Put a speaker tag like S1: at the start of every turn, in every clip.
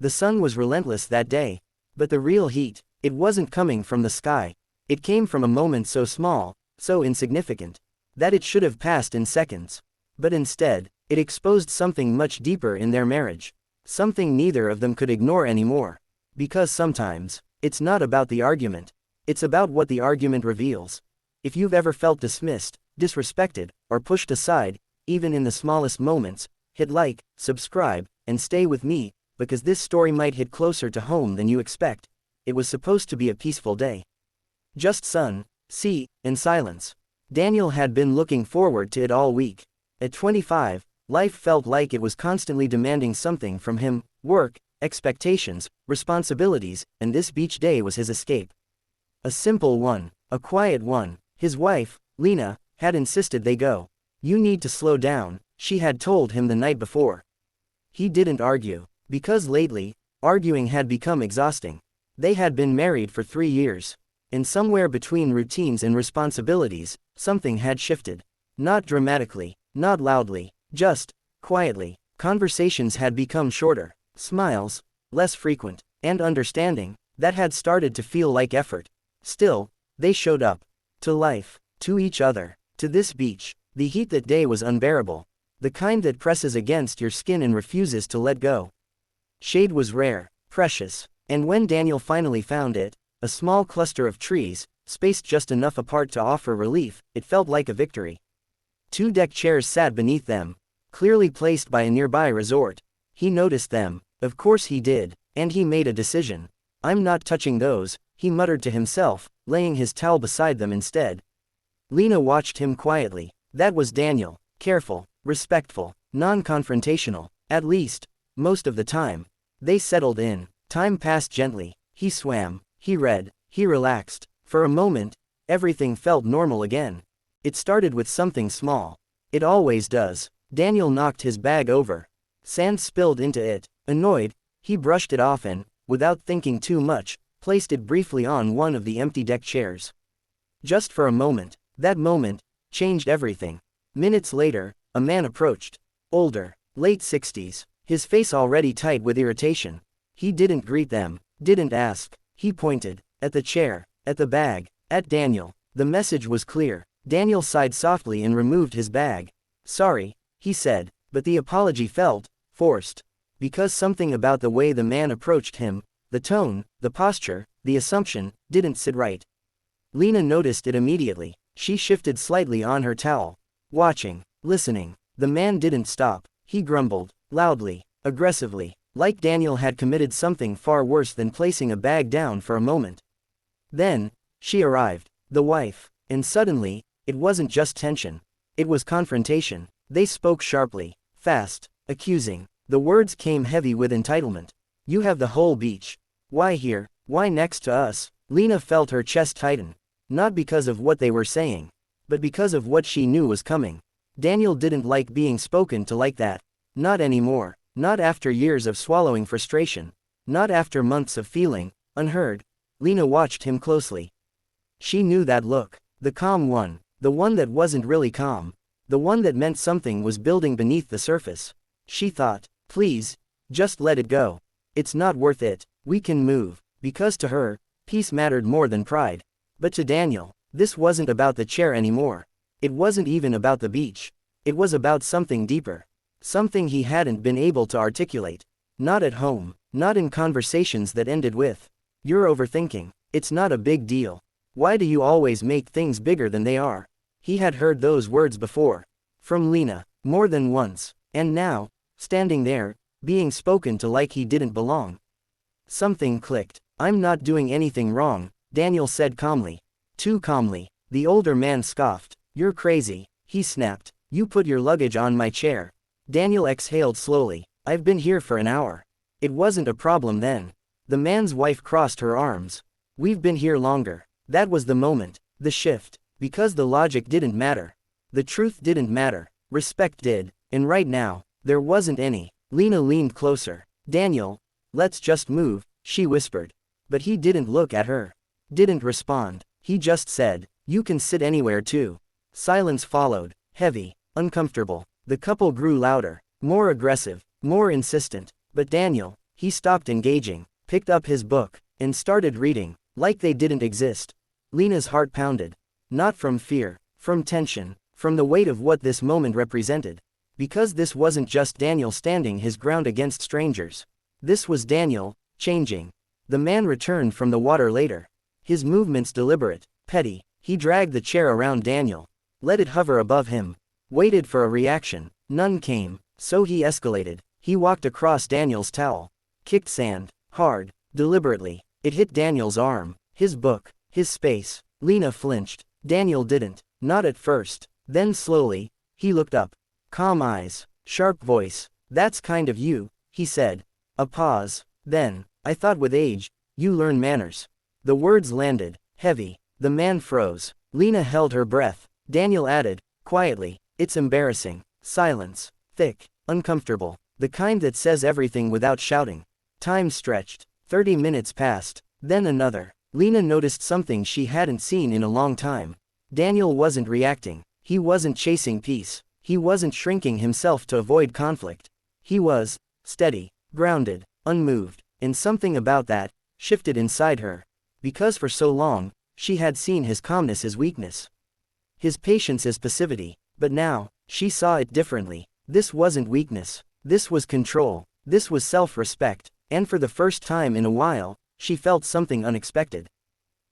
S1: The sun was relentless that day. But the real heat, it wasn't coming from the sky. It came from a moment so small, so insignificant, that it should have passed in seconds. But instead, it exposed something much deeper in their marriage. Something neither of them could ignore anymore. Because sometimes, it's not about the argument. It's about what the argument reveals. If you've ever felt dismissed, disrespected, or pushed aside, even in the smallest moments, hit like, subscribe, and stay with me, because this story might hit closer to home than you expect. It was supposed to be a peaceful day. Just sun, sea, and silence. Daniel had been looking forward to it all week. At 25, life felt like it was constantly demanding something from him: work, expectations, responsibilities, and this beach day was his escape. A simple one, a quiet one. His wife, Lena, had insisted they go. "You need to slow down," she had told him the night before. He didn't argue, because lately, arguing had become exhausting. They had been married for 3 years. And somewhere between routines and responsibilities, something had shifted. Not dramatically, not loudly, just quietly. Conversations had become shorter, smiles less frequent, and understanding that had started to feel like effort. Still, they showed up. To life, to each other, to this beach. The heat that day was unbearable. The kind that presses against your skin and refuses to let go. Shade was rare, precious, and when Daniel finally found it, a small cluster of trees, spaced just enough apart to offer relief, it felt like a victory. 2 deck chairs sat beneath them, clearly placed by a nearby resort. He noticed them, of course he did, and he made a decision. "I'm not touching those," he muttered to himself, laying his towel beside them instead. Lena watched him quietly. That was Daniel, careful, respectful, non-confrontational, at least, most of the time. They settled in. Time passed gently. He swam, he read, he relaxed. For a moment, everything felt normal again. It started with something small. It always does. Daniel knocked his bag over. Sand spilled into it. Annoyed, he brushed it off and, without thinking too much, placed it briefly on one of the empty deck chairs. Just for a moment, that moment changed everything. Minutes later, a man approached. Older, late 60s, his face already tight with irritation. He didn't greet them, didn't ask. He pointed, at the chair, at the bag, at Daniel. The message was clear. Daniel sighed softly and removed his bag. "Sorry," he said, but the apology felt forced. Because something about the way the man approached him, the tone, the posture, the assumption, didn't sit right. Lena noticed it immediately. She shifted slightly on her towel. Watching, listening. The man didn't stop. He grumbled, loudly, aggressively, like Daniel had committed something far worse than placing a bag down for a moment. Then, she arrived, the wife, and suddenly, it wasn't just tension. It was confrontation. They spoke sharply, fast, accusing. The words came heavy with entitlement. "You have the whole beach. Why here? Why next to us?" Lena felt her chest tighten. Not because of what they were saying, but because of what she knew was coming. Daniel didn't like being spoken to like that. Not anymore. Not after years of swallowing frustration. Not after months of feeling unheard. Lena watched him closely. She knew that look. The calm one. The one that wasn't really calm. The one that meant something was building beneath the surface. She thought, "Please, just let it go. It's not worth it. We can move." Because to her, peace mattered more than pride. But to Daniel, this wasn't about the chair anymore. It wasn't even about the beach. It was about something deeper. Something he hadn't been able to articulate. Not at home, not in conversations that ended with, "You're overthinking. It's not a big deal. Why do you always make things bigger than they are?" He had heard those words before. From Lena, more than once. And now, standing there, being spoken to like he didn't belong. Something clicked. "I'm not doing anything wrong," Daniel said calmly. Too calmly. The older man scoffed. "You're crazy," he snapped. "You put your luggage on my chair." Daniel exhaled slowly. "I've been here for an hour." It wasn't a problem then. The man's wife crossed her arms. "We've been here longer." That was the moment. The shift. Because the logic didn't matter. The truth didn't matter. Respect did. And right now, there wasn't any. Lena leaned closer. "Daniel, let's just move," she whispered. But he didn't look at her. Didn't respond. He just said, "You can sit anywhere too." Silence followed. Heavy. Uncomfortable. The couple grew louder. More aggressive. More insistent. But Daniel, He stopped engaging, picked up his book, and started reading, like they didn't exist. Lena's heart pounded. Not from fear, from tension, from the weight of what this moment represented. Because this wasn't just Daniel standing his ground against strangers. This was Daniel, changing. The man returned from the water later. His movements deliberate, petty. He dragged the chair around Daniel. Let it hover above him. Waited for a reaction. None came, so he escalated. He walked across Daniel's towel. Kicked sand, hard, deliberately. It hit Daniel's arm, his book, his space. Lena flinched. Daniel didn't. Not at first. Then slowly, he looked up. Calm eyes, sharp voice. That's kind of you, he said. A pause. Then, I thought with age, you learn manners. The words landed, heavy. The man froze. Lena held her breath. Daniel added, quietly, it's embarrassing. Silence. Thick, uncomfortable. The kind that says everything without shouting. Time stretched. 30 minutes passed. Then another. Lena noticed something she hadn't seen in a long time. Daniel wasn't reacting. He wasn't chasing peace. He wasn't shrinking himself to avoid conflict. He was steady, grounded, unmoved, and something about that shifted inside her. Because for so long, she had seen his calmness as weakness, his patience as passivity, but now, she saw it differently. This wasn't weakness. This was control. This was self-respect, and for the first time in a while, she felt something unexpected.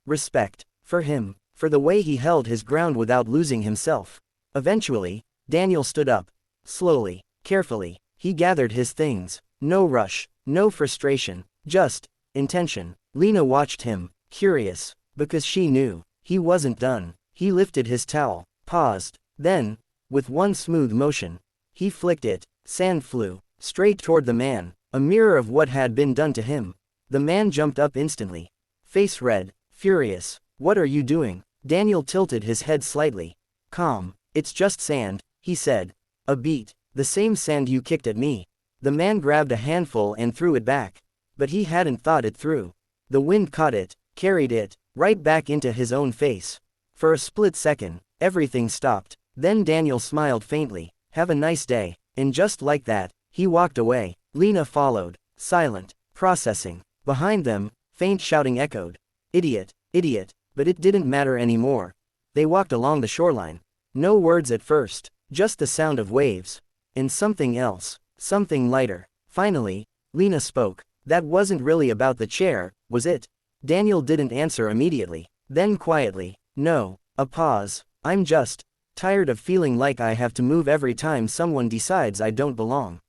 S1: Respect. For him, for the way he held his ground without losing himself. Eventually, Daniel stood up. Slowly, carefully, he gathered his things. No rush, no frustration, just intention. Lena watched him, curious, because she knew he wasn't done. He lifted his towel, paused, then, with one smooth motion, he flicked it. Sand flew straight toward the man, a mirror of what had been done to him. The man jumped up instantly, face red, furious. What are you doing? Daniel tilted his head slightly. Calm. It's just sand, he said. A beat. The same sand you kicked at me. The man grabbed a handful and threw it back. But he hadn't thought it through. The wind caught it, carried it, right back into his own face. For a split second, everything stopped. Then Daniel smiled faintly. Have a nice day. And just like that, he walked away. Lena followed, silent, processing. Behind them, faint shouting echoed. Idiot, idiot, but it didn't matter anymore. They walked along the shoreline. No words at first, just the sound of waves. And something else, something lighter. Finally, Lena spoke. That wasn't really about the chair, was it? Daniel didn't answer immediately. Then quietly, no. A pause. I'm just tired of feeling like I have to move every time someone decides I don't belong.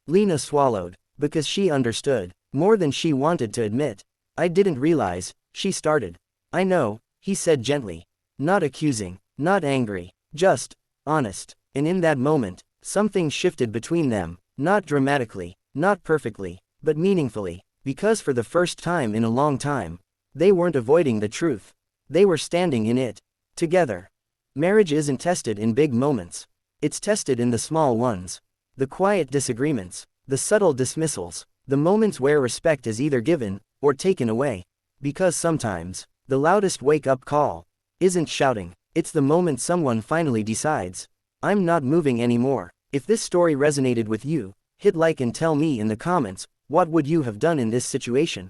S1: Lena swallowed, because she understood, more than she wanted to admit. I didn't realize, she started. I know, he said gently. Not accusing, not angry, just honest. And in that moment, something shifted between them, not dramatically, not perfectly, but meaningfully, because for the first time in a long time, they weren't avoiding the truth. They were standing in it, together. Marriage isn't tested in big moments. It's tested in the small ones. The quiet disagreements, the subtle dismissals, the moments where respect is either given or taken away. Because sometimes, the loudest wake-up call isn't shouting, it's the moment someone finally decides, I'm not moving anymore. If this story resonated with you, hit like and tell me in the comments, what would you have done in this situation?